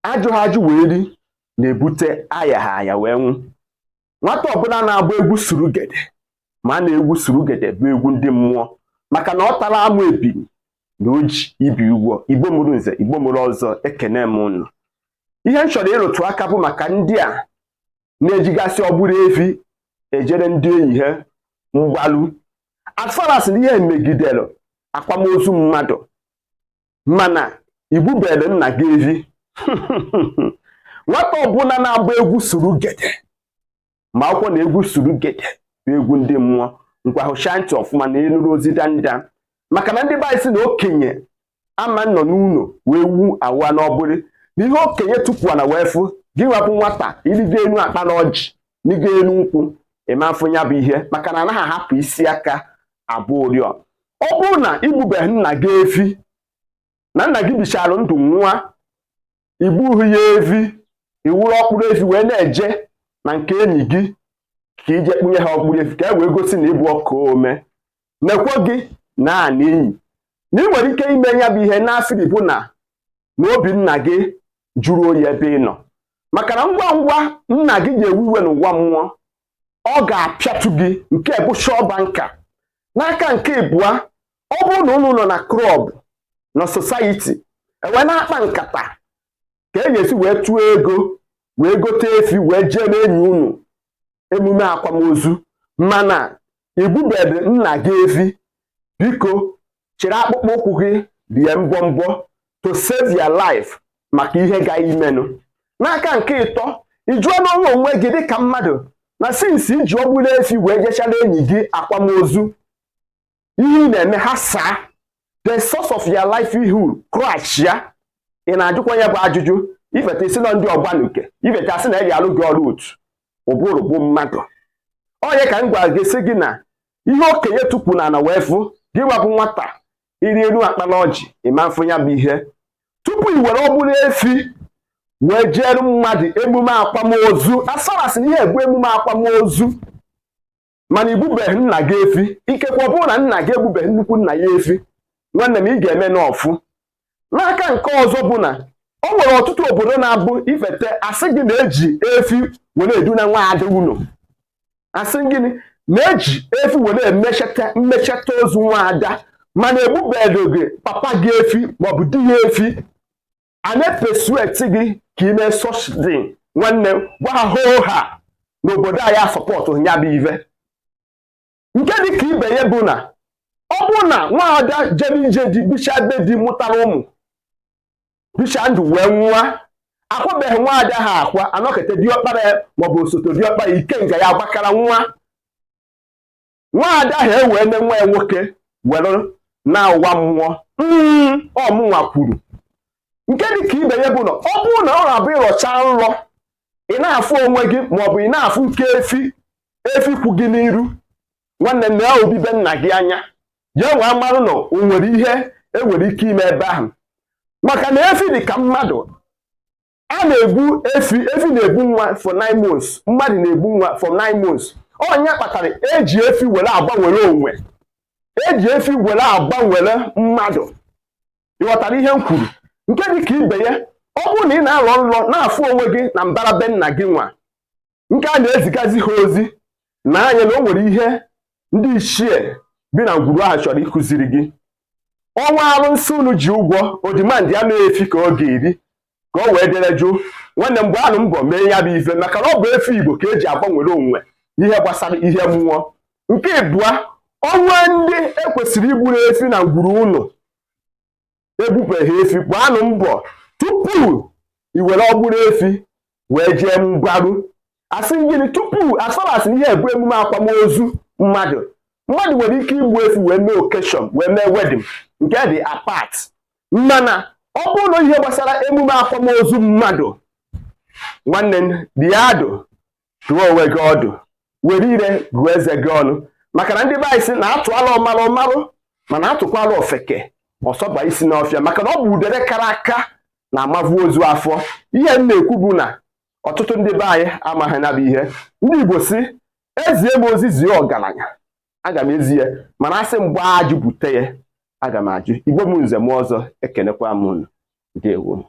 ajụ wee ri na-ebute aya wee nwụ. Nwata ọbụla na-agba egwu surugede ma a na-egwu surugede bụ egwu ndị mmụọ maka na ọ tara amụ ebili na oji ibi ụgwọ. Igbo mụrụ nze, Igbo mụrụ ọzọ, ekene m unu. Ihe m chọrọ ịrụtụ aka bụ maka ndị a na-ejigasị ọgbụrụ efi ejere ndị enyi ha mgbalu as far as ihe megidere akwamozu mmadụ mana igbubere nna gị evi. Nwata ọbụla na-agba egwu surugede ma akwụkwọ na egwu surugede bụ egwu ndị mmụọ ngwa hụchaa ntị ọfụma na ịnụrụ ozi danda maka na ndị be anyị si na okenye ama nọ n'ụlọ wee wu awa n'ọbụrụ na ihe okenye tupu na wee fụ gị wapụ nwata irigo enu akpa na ọjị n'igo enu nkwụ ịmafụ ya bụ ihe maka na anaghị ahapụ isi aka abụọ oriọ. Ọ bụrụ na igbubeghị nna gị efi na nna gị bichara ndụ nwa igbughị ya efi iwuru ọkpụrụ efi wee na-eje na nke enyi gị ka ije kpunye ha ọkpụrụ efi ka e wee gosi na ịbụ ọka ome nekwe gị na enyi na ị nwere ike ime ya bụ ihe n'asịrị bụ na obi nna gị jụrụ oyi ebe ị nọ maka na ngwa ngwa nna gị ga-ewu iwe n'ụwa mmụọ ọ ga-apịatụ gị nke bụ shọba nka. N'aka nke ịbụa ọ bụrụ na unu nọ na klọb na society enwe na-akpa nkata ka e ga-esi wee tụọ ego wee gote efi wee jee n'enyi unu emume akwamozu mana igbubere nna gị efi, biko chịrị akpụkpọ ụkwụ gị rie mbọmbọ to save your life maka ihe ga-imenụ. N'aka nke ịtọ ịjụọ n'ọnwa onwe gị dịka mmadụ na sinsi iji ọgbụrụ efi wee jechara enyi gị akwamozu ihe ị na-eme ha saa the source of your livelihood crash ya. Ị na-ajụkwa ya bụ ajụjụ ifeta isi na ndị ọgbanuke ifeta asị na eji alụ gị ọrụ otu ụbụrụ bụ mmadụ. Onye ka m gwara gị sị gị na ihe okenye tupu na wee fụ gị wapụ nwata iri elu akpa na ọjị ịmafụ ya bụ ihe tupu i were ọgbụrụ efi wee jere mmadụ emume akwamozu asarasị ihe bụ emume akwamozu mana igbubeghị nna gị efi. Ikekwe ọ bụrụ na nna gị egbubeghị nnukwu nna ya efi nwanne m ị ga-eme n'ọfụ. N'aka nke ọzọ bụ na o nwere ọtụtụ obodo na-abụ ifete asị gị na-eji efi were eduna nwaada ụlọ, asị gịnị na-eji efi were mmecheta ozu nwaada mana egbubeghị gị papa gị efi maọbụ di ya efi a na-epesueti gị ka ime sọshdin nwanne gwa ha hoo ha n'obodo anyị asọpọtụ ya bụ ive. Nke dị ka ibe ya bụ na ọ bụ na nwaada jere ije di bicha be di mụtara ụmụ bicha ndụ wee nwa akwabeghị nwaada ha akwa anọkete diọkpara ya maọbụ osote diọkpara ike nga ya agbakara nwaada ha ewee ne nwa ya nwoke were na ụwa mmụọ ọmụnwa kwuru. Nke dị ka ibe ya bụ na ọ bụrụ na ọ na-abụ ịrọcha nrọ ị na-afụ onwe gị maọbụ ị na-afụ nke efi kwụ gị n'iru nwanne nne ya obibe nna gị anya ya nwe amarụ na o nwere ihe enwere ike ime ebe ahụ maka na efi dị ka mmadụ. A na-egbu efi na-ebu nwa for 9 months, mmadụ na-ebu nwa for 9 months. Onye kpatara eji efi were agbanwere onwe, eji efi were agbanwere mmadụ. Ịghọtara ihe m kwuru? Nke dị ka ibe ya ọ bụrụ na ị na-arọ nrọ na-afụ onwe gị na mbara be nna gị nwa nke a na-ezigazi ha ozi na anya na o nwere ihe ndị ichie bi na ngwuru ahụ chọrọ ịkụziri gị. Ọnwa arụsị unu ji ụgwọ odimandị ya mee efi ka ọ ga-eri ka o wee dere jụụ nwanne mgbe anụ mbọ mee ya bụ ife maka na ọ bụ efi Igbo ka eji agbanwere onwe n'ihe gbasara ihe mmụọ. Nke ịbụa ọnwa ndị ekwesịrị igburu efi na ngwuru ụlọ ebubeghị efi bụ anụ mbọ tupu i were ọgbụrụ efi wee jee mgbaru. Asị gịnị tupu asarasị ihe bụ emume akwamozu mmadụ nwere ike igbu efi wee mee okeshọn wee mee wedin nke dị apart mana ọ bụrụ na ihe gbasara emume akwamozu mmadụ nwanne dị adụ tụọ onwe gị ọdụ were ire gụọ eze gị ọnụ maka na ndị be anyị sị na-atụala ọmarụ ọmarụ mana atụkwala ofeke ọsọba isi n'ọfịa maka na ọ bụ udere kara aka na amavu ozu afọ. Ihe m na-ekwu bụ na ọtụtụ ndị be anyị amaghị na bụ ihe. Ndị Igbo si ezie m ozi zie ọgaranya aga m ezi ya mana asị mgbe ajụ bute ya aga m ajụ. Igbo m nze m ọzọ ekenekwa m unu. Ndewo.